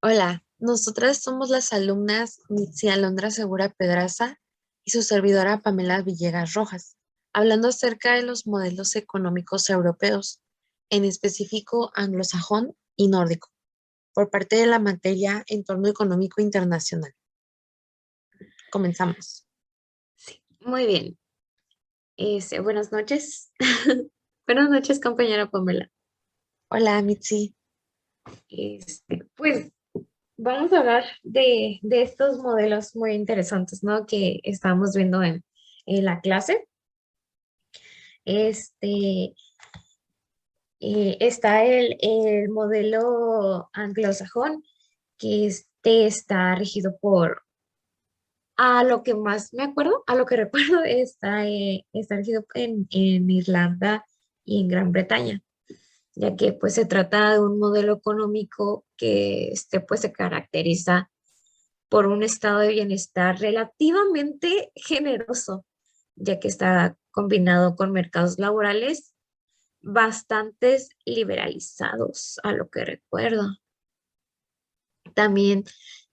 Hola, nosotras somos las alumnas Mitzi Alondra Segura Pedraza y su servidora Pamela Villegas Rojas, hablando acerca de los modelos económicos europeos, en específico anglosajón y nórdico, por parte de la materia Entorno Económico Internacional. Comenzamos. Sí, muy bien. Buenas noches. Buenas noches, compañera Pamela. Hola, Mitzi. Pues vamos a hablar de estos modelos muy interesantes, ¿no? Que estamos viendo en la clase. Este, Está el modelo anglosajón, que está regido a lo que más me acuerdo, a lo que recuerdo, está regido en Irlanda y en Gran Bretaña, ya que pues se trata de un modelo económico que pues se caracteriza por un estado de bienestar relativamente generoso, ya que está combinado con mercados laborales bastantes liberalizados, a lo que recuerdo. También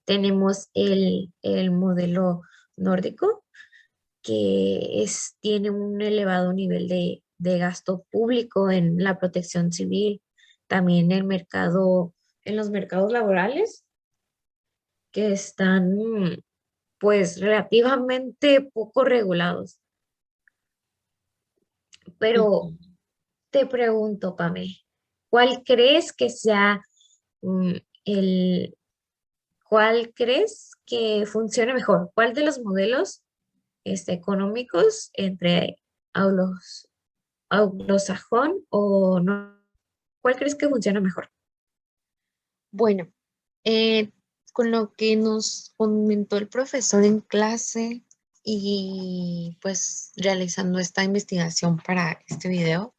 tenemos el modelo nórdico, que tiene un elevado nivel de gasto público en la protección civil, también en los mercados laborales, que están pues relativamente poco regulados. Pero Ujú. te pregunto, Pame, ¿cuál crees que sea mm, el, cuál crees que funcione mejor? ¿Cuál de los modelos económicos entre aulos anglosajón o no? ¿Cuál crees que funciona mejor? Bueno, eh, con lo que nos comentó el profesor en clase y pues realizando esta investigación para este video,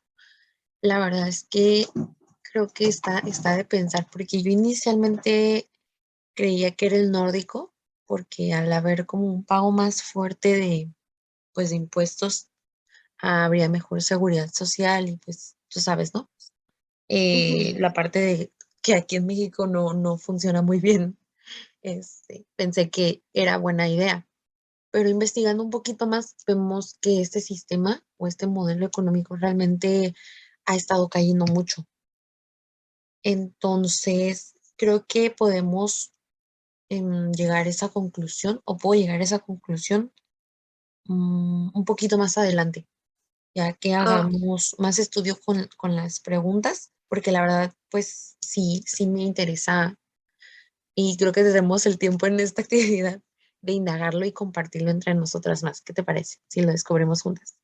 la verdad es que creo que está de pensar, porque yo inicialmente creía que era el nórdico, porque al haber como un pago más fuerte pues, de impuestos, habría mejor seguridad social y pues tú sabes, ¿no? Ujú. La parte de que aquí en México no funciona muy bien, pensé que era buena idea, pero investigando un poquito más, vemos que este sistema o este modelo económico realmente ha estado cayendo mucho. Entonces, creo que podemos llegar a esa conclusión o puedo llegar a esa conclusión un poquito más adelante, ya que Ah, hagamos más estudio con las preguntas, porque la verdad, pues sí me interesa y creo que tenemos el tiempo en esta actividad de indagarlo y compartirlo entre nosotras más. ¿Qué te parece si lo descubrimos juntas?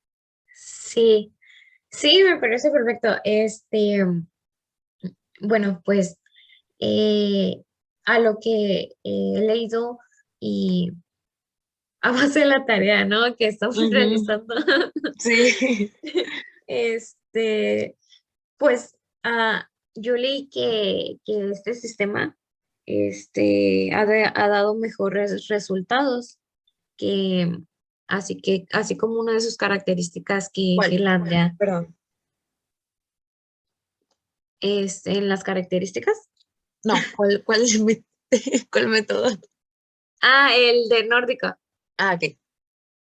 sí, sí, me parece perfecto. Bueno, pues eh, a lo que he leído y a base de la tarea, ¿no? Que estamos Ujú. realizando. Sí. Este, pues yo leí que este sistema ha dado mejores resultados, que así como una de sus características que ¿Cuál? Finlandia Perdón. es en las características. No, ¿cuál, cuál método? El de nórdico. Ah, ok.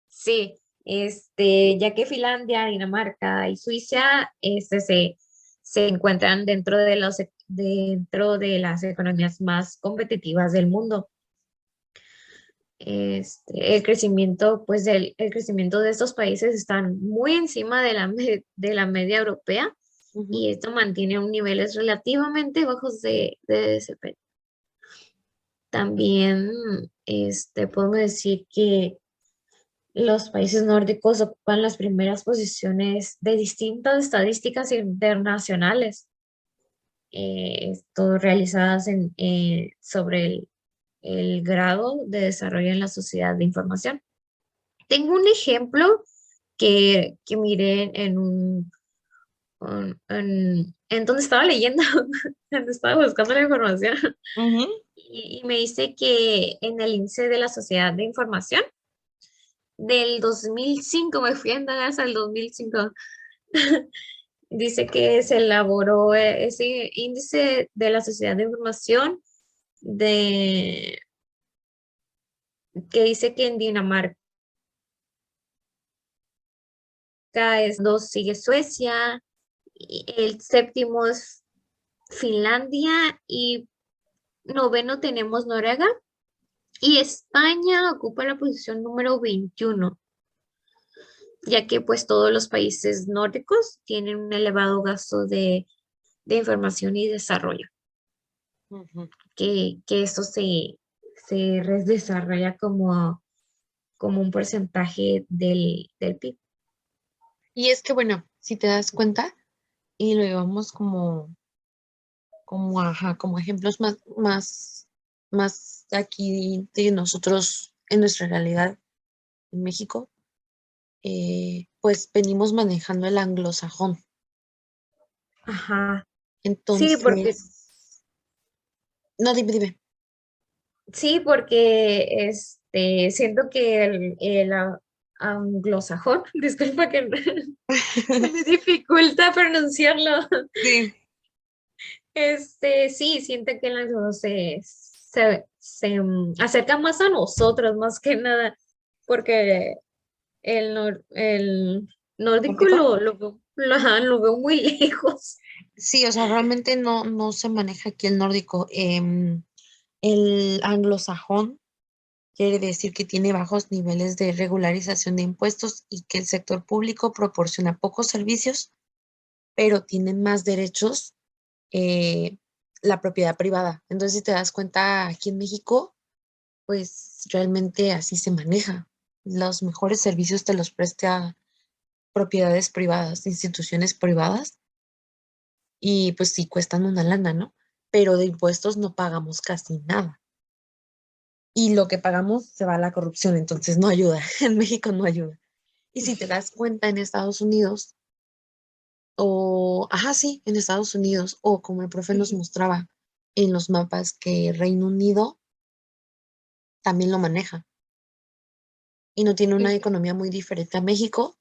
Sí, ya que Finlandia, Dinamarca y Suiza se encuentran dentro de las economías más competitivas del mundo. El crecimiento, pues el crecimiento de estos países están muy encima de la media europea, Ujú. y esto mantiene un niveles relativamente bajos de desempeño. También podemos decir que los países nórdicos ocupan las primeras posiciones de distintas estadísticas internacionales, realizadas sobre el grado de desarrollo en la sociedad de información. Tengo un ejemplo que miré en donde estaba leyendo, donde estaba buscando la información, Ujú. y me dice que en el índice de la sociedad de información del 2005, me fui a indagar hasta el 2005. Dice que se elaboró ese índice de la sociedad de información de que dice que en Dinamarca es dos, sigue Suecia, y el séptimo es Finlandia y noveno tenemos Noruega y España ocupa la posición número 21, ya que pues todos los países nórdicos tienen un elevado gasto de información y desarrollo, Ujú. que esto se desarrolla como un porcentaje del PIB. Y es que, bueno, si te das cuenta, y lo llevamos ajá, como ejemplos más aquí de nosotros en nuestra realidad en México, pues venimos manejando el anglosajón. Ajá. Sí, porque Entonces, no, dime, dime. Sí, porque siento que el anglosajón, disculpa que se me dificulta pronunciarlo. Sí. Sí, siento que el anglosajón se acerca más a nosotros, más que nada, porque el nórdico ¿Nórdico? ajá, lo veo muy lejos. Sí, o sea, realmente no se maneja aquí el nórdico. El anglosajón quiere decir que tiene bajos niveles de regularización de impuestos y que el sector público proporciona pocos servicios, pero tiene más derechos eh, la propiedad privada. Entonces, si te das cuenta, aquí en México, pues realmente así se maneja. Los mejores servicios te los presta propiedades privadas, instituciones privadas, y pues sí cuestan una lana, ¿no? Pero de impuestos no pagamos casi nada. Y lo que pagamos se va a la corrupción, entonces no ayuda. En México no ayuda. Y si te das cuenta en Estados Unidos, ajá, sí, en Estados Unidos, o como el profe nos Ujú. mostraba en los mapas, que Reino Unido también lo maneja y no tiene una Ujú. economía muy diferente a México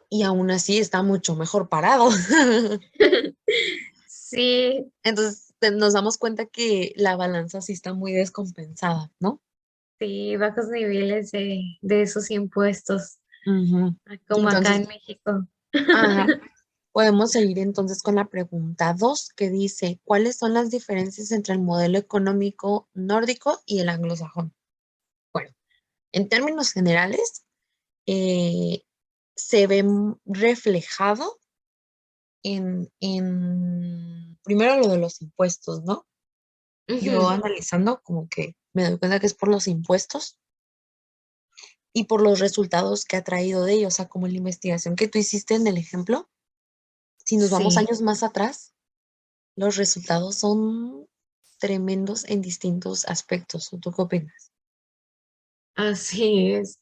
y aún así está mucho mejor parado. Sí, Entonces nos damos cuenta que la balanza sí está muy descompensada, ¿no? sí, bajos niveles de esos impuestos, Ujú. como acá Entonces, en México. ajá, podemos seguir entonces con la pregunta 2 que dice, ¿cuáles son las diferencias entre el modelo económico nórdico y el anglosajón? Bueno, en términos generales, eh, se ve reflejado primero lo de los impuestos, ¿no? Yo Ujú. analizando como que me doy cuenta que es por los impuestos y por los resultados que ha traído de ellos, o sea, como la investigación que tú hiciste en el ejemplo, si nos vamos Sí, años más atrás, los resultados son tremendos en distintos aspectos. ¿O tú qué opinas? así es.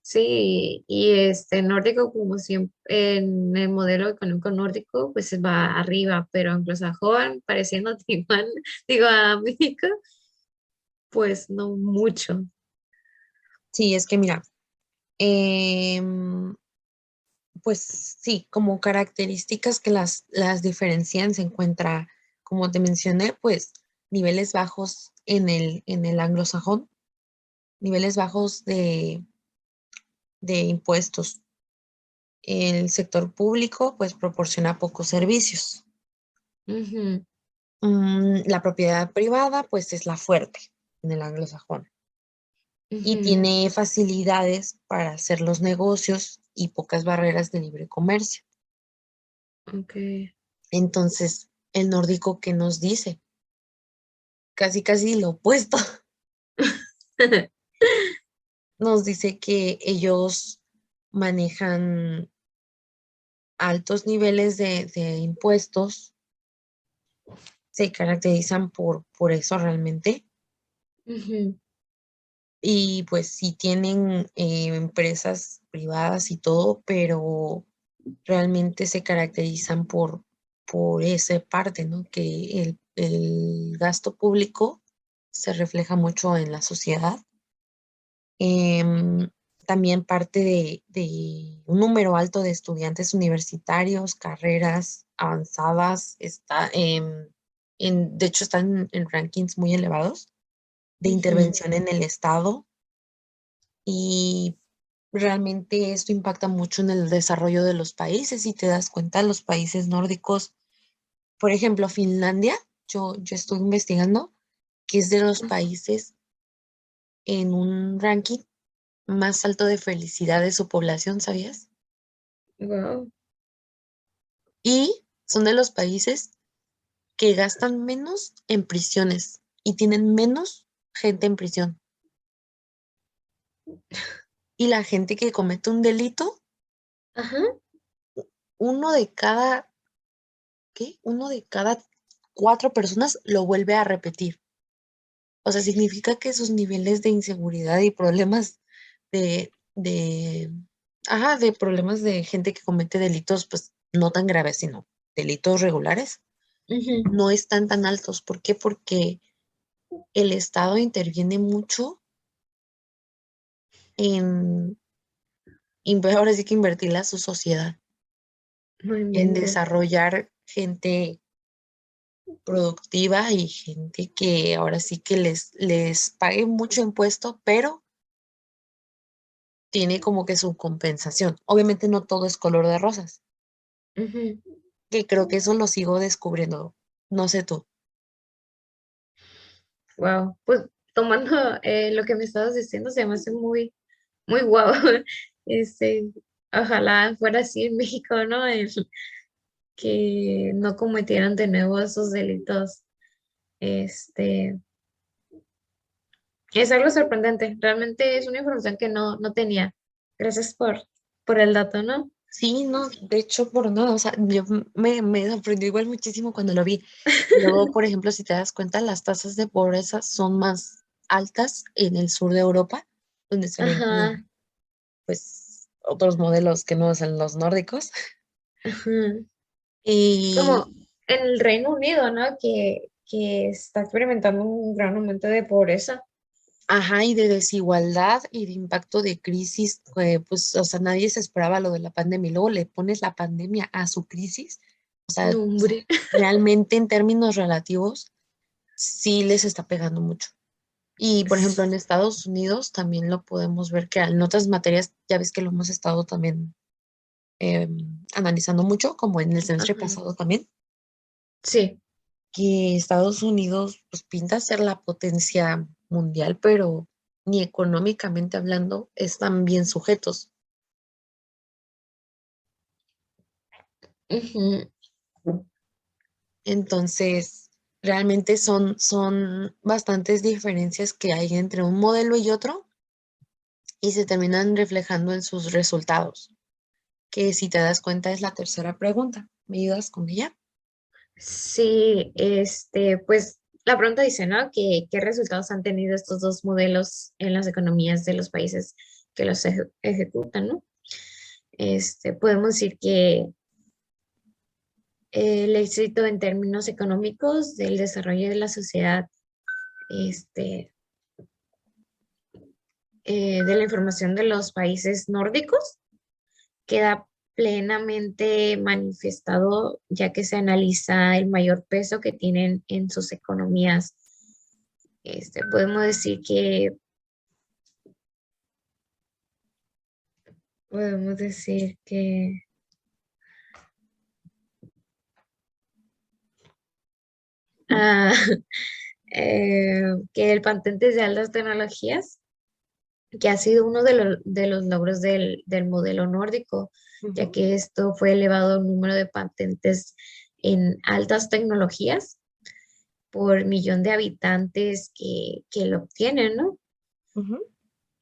Sí, y nórdico, como siempre, en el modelo económico nórdico, pues va arriba, pero anglosajón, pareciendo igual, digo, a México, pues no mucho. Sí, es que mira, em, pues sí, como características que las diferencian se encuentra, como te mencioné, pues niveles bajos en el anglosajón, niveles bajos de impuestos. El sector público pues proporciona pocos servicios. Ujú. La propiedad privada pues es la fuerte en el anglosajón y Ujú. tiene facilidades para hacer los negocios y pocas barreras de libre comercio. Ok. Entonces, el nórdico, ¿qué nos dice? Casi, casi lo opuesto. Nos dice que ellos manejan altos niveles de impuestos, se caracterizan por eso realmente, Ujú. y pues sí tienen empresas privadas y todo, pero realmente se caracterizan por esa parte, ¿no? Que el gasto público se refleja mucho en la sociedad. Em, También parte de un número alto de estudiantes universitarios, carreras avanzadas, de hecho están en rankings muy elevados de Ujú. intervención en el Estado y realmente esto impacta mucho en el desarrollo de los países. Si te das cuenta, los países nórdicos, por ejemplo, Finlandia, yo estoy investigando que es de los países en un ranking más alto de felicidad de su población, ¿sabías? Wow. Y son de los países que gastan menos en prisiones y tienen menos gente en prisión. Y la gente que comete un delito, Ajá. uno de cada, ¿qué? Uno de cada 4 personas lo vuelve a repetir. O sea, significa que sus niveles de inseguridad y problemas de, ajá, de problemas de gente que comete delitos, pues no tan graves, sino delitos regulares, Ujú. no están tan altos. ¿Por qué? Porque el Estado interviene mucho en, ahora sí que invertirle a su sociedad, No en inventes. desarrollar gente productiva y gente que ahora sí que les pague mucho impuesto, pero tiene como que su compensación. Obviamente no todo es color de rosas, Ujú. que creo que eso lo sigo descubriendo. No sé tú. Wow. Pues tomando lo que me estabas diciendo, se me hace muy, muy guau. Este, ojalá fuera así en México, ¿no? Que no cometieran de nuevo esos delitos. Este, es algo sorprendente. Realmente es una información que no tenía. Gracias por el dato, ¿no? Sí, no, de hecho, por nada, o sea, yo me sorprendió igual muchísimo cuando lo vi. Y luego, por ejemplo, si te das cuenta, las tasas de pobreza son más altas en el sur de Europa, donde se ven como, Ajá, pues, otros modelos que no son los nórdicos. ajá. Como Y, en el Reino Unido, ¿no? Que está experimentando un gran aumento de pobreza. ajá, y de desigualdad y de impacto de crisis, pues, o sea, nadie se esperaba lo de la pandemia. Y luego le pones la pandemia a su crisis, o sea, No, hombre. realmente en términos relativos, sí les está pegando mucho. Y, por ejemplo, en Estados Unidos también lo podemos ver que en otras materias, ya ves que lo hemos estado también analizando mucho, como en el semestre Ajá. pasado también, Sí. que Estados Unidos pues pinta ser la potencia mundial, pero ni económicamente hablando están bien sujetos. Ujú. Entonces, realmente son bastantes diferencias que hay entre un modelo y otro y se terminan reflejando en sus resultados, que si te das cuenta es la tercera pregunta. ¿Me ayudas con ella? Sí, pues la pregunta dice, ¿no? ¿Qué resultados han tenido estos dos modelos en las economías de los países que los ejecutan, ¿no? Podemos decir que el éxito en términos económicos del desarrollo de la sociedad, este, de la información de los países nórdicos queda plenamente manifestado ya que se analiza el mayor peso que tienen en sus economías. Podemos decir que, podemos decir que, ah, que el patentes de altas tecnologías, que ha sido uno de los logros del modelo nórdico, ya Ujú, que esto fue elevado el número de patentes en altas tecnologías por millón de habitantes que lo obtienen, ¿no? ujú,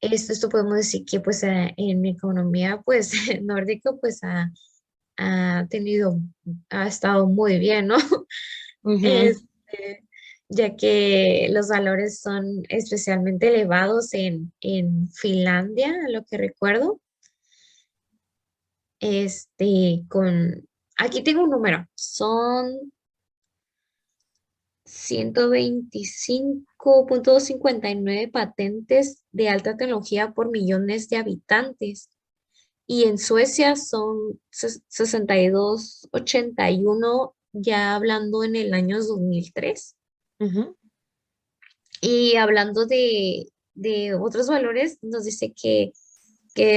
Esto podemos decir que pues en mi economía pues nórdico pues ha tenido, ha estado muy bien, ¿no? ujú, Este, ya que los valores son especialmente elevados en Finlandia, a lo que recuerdo. Aquí tengo un número, son 125,59 patentes de alta tecnología por millones de habitantes. Y en Suecia son 62,81 ya hablando en el año 2003. Ujú. Y hablando de otros valores, nos dice que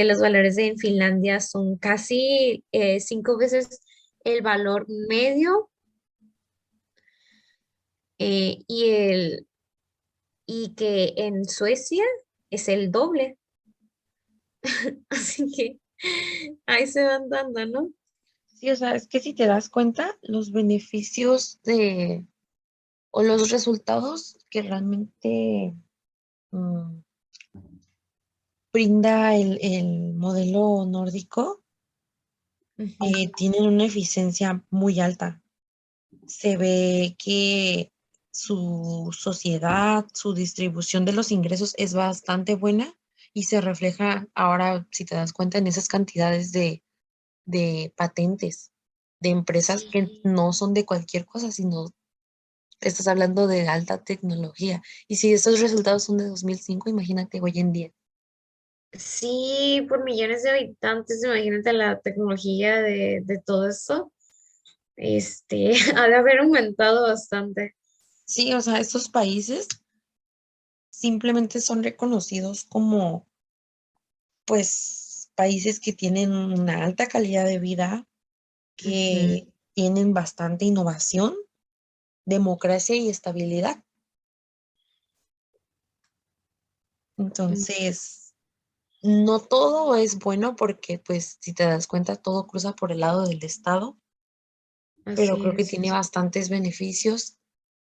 los valores en Finlandia son casi 5 veces el valor medio y, y que en Suecia es el doble. Así que ahí se van dando, ¿no? Sí, o sea, es que si te das cuenta, los beneficios o los resultados que realmente mm, brinda el modelo nórdico Ujú. tienen una eficiencia muy alta. Se ve que su sociedad, su distribución de los ingresos es bastante buena y se refleja ahora, si te das cuenta, en esas cantidades de patentes, de empresas que Sí, no son de cualquier cosa, sino estás hablando de alta tecnología. Y si esos resultados son de 2005, imagínate hoy en día. sí, por millones de habitantes, imagínate la tecnología de todo eso. Ha de haber aumentado bastante. Sí, o sea, estos países simplemente son reconocidos como, pues, países que tienen una alta calidad de vida, Ujú. que tienen bastante innovación, democracia y estabilidad. Mm, Entonces, no todo es bueno porque, pues, si te das cuenta, todo cruza por el lado del Estado, pero así creo que es. tiene bastantes beneficios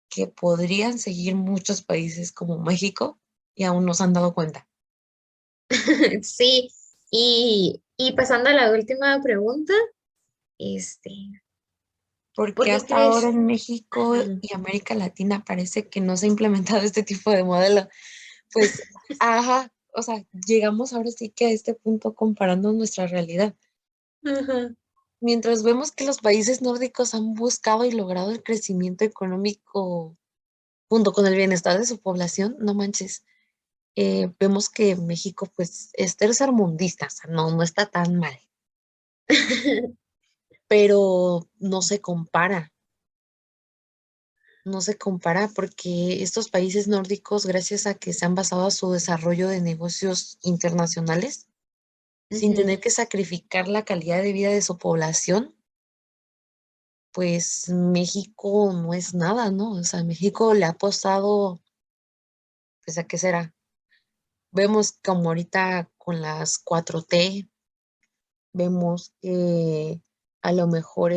que podrían seguir muchos países como México y aún no se han dado cuenta. Sí, y pasando a la última pregunta, este, ¿por Porque qué hasta ahora crees? en México Ajá. y América Latina parece que no se ha implementado este tipo de modelo. Pues, ajá, o sea, llegamos ahora sí que a este punto comparando nuestra realidad. Ajá. Mientras vemos que los países nórdicos han buscado y logrado el crecimiento económico junto con el bienestar de su población, no manches, vemos que México pues es tercermundista, o sea, no está tan mal, pero no se compara porque estos países nórdicos, gracias a que se han basado a su desarrollo de negocios internacionales, sin Ujú. tener que sacrificar la calidad de vida de su población, pues México no es nada, ¿no? O sea, México le ha apostado, pues, ¿a qué será? Vemos como ahorita con las 4T, vemos que a lo mejor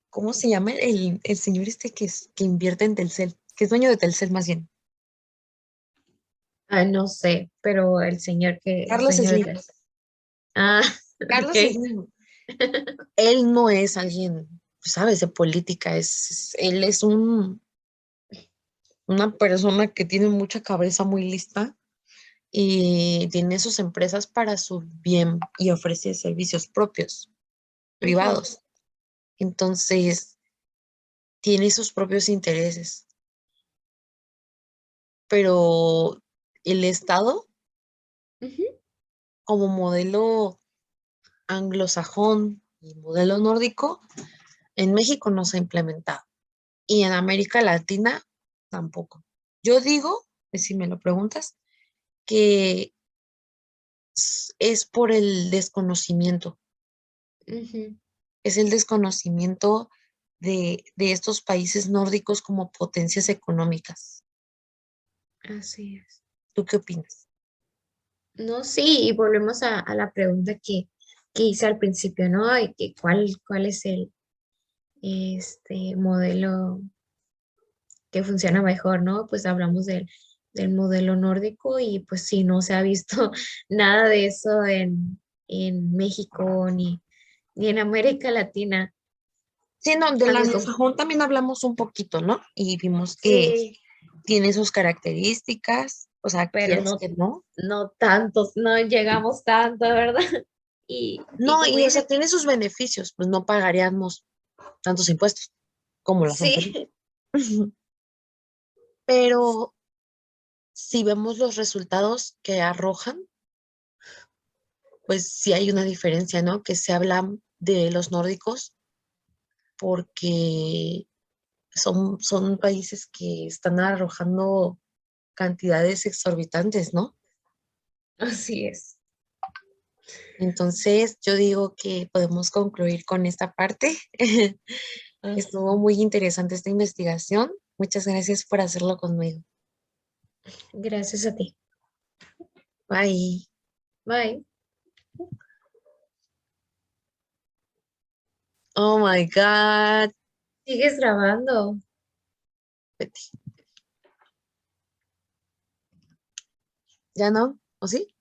¿cómo se llama? El señor este que invierte en Telcel, que es dueño de Telcel más bien, Ay, no sé, pero el señor que es Carlos dueño de Slim. Telcel. Ah, Carlos ok. Slim, él no es alguien, pues, sabes, de política, él es una persona que tiene mucha cabeza muy lista y tiene sus empresas para su bien y ofrece servicios propios, Ujú, privados. Entonces, tiene sus propios intereses, pero el Estado, ujú. como modelo anglosajón y modelo nórdico, en México no se ha implementado y en América Latina tampoco. Yo digo, si me lo preguntas, que es por el desconocimiento, Ujú. es el desconocimiento de estos países nórdicos como potencias económicas. Así es. ¿Tú qué opinas? No, sí, y volvemos a la pregunta que hice al principio, ¿no? Y que cuál es el modelo que funciona mejor, ¿no? Pues hablamos del modelo nórdico y pues sí, no se ha visto nada de eso en México ni en América Latina. Sí, no, del Aunque como, anglosajón también hablamos un poquito, ¿no? Y vimos que sí, tiene sus características, o sea, pero quieres no, que no. no tantos, no llegamos tanto, ¿verdad? Y No, como y o sea, dice, tiene sus beneficios, pues no pagaríamos tantos impuestos como lo hacen sí, por ahí. Pero si vemos los resultados que arrojan, pues sí hay una diferencia, ¿no? Que se habla de los nórdicos porque son países que están arrojando cantidades exorbitantes, ¿no? Así es. Entonces, yo digo que podemos concluir con esta parte. Estuvo Ajá. muy interesante esta investigación. Muchas gracias por hacerlo conmigo. Gracias a ti. Bye. Bye. Oh my God. ¿Sigues grabando? Betty. ¿Ya no? ¿O sí?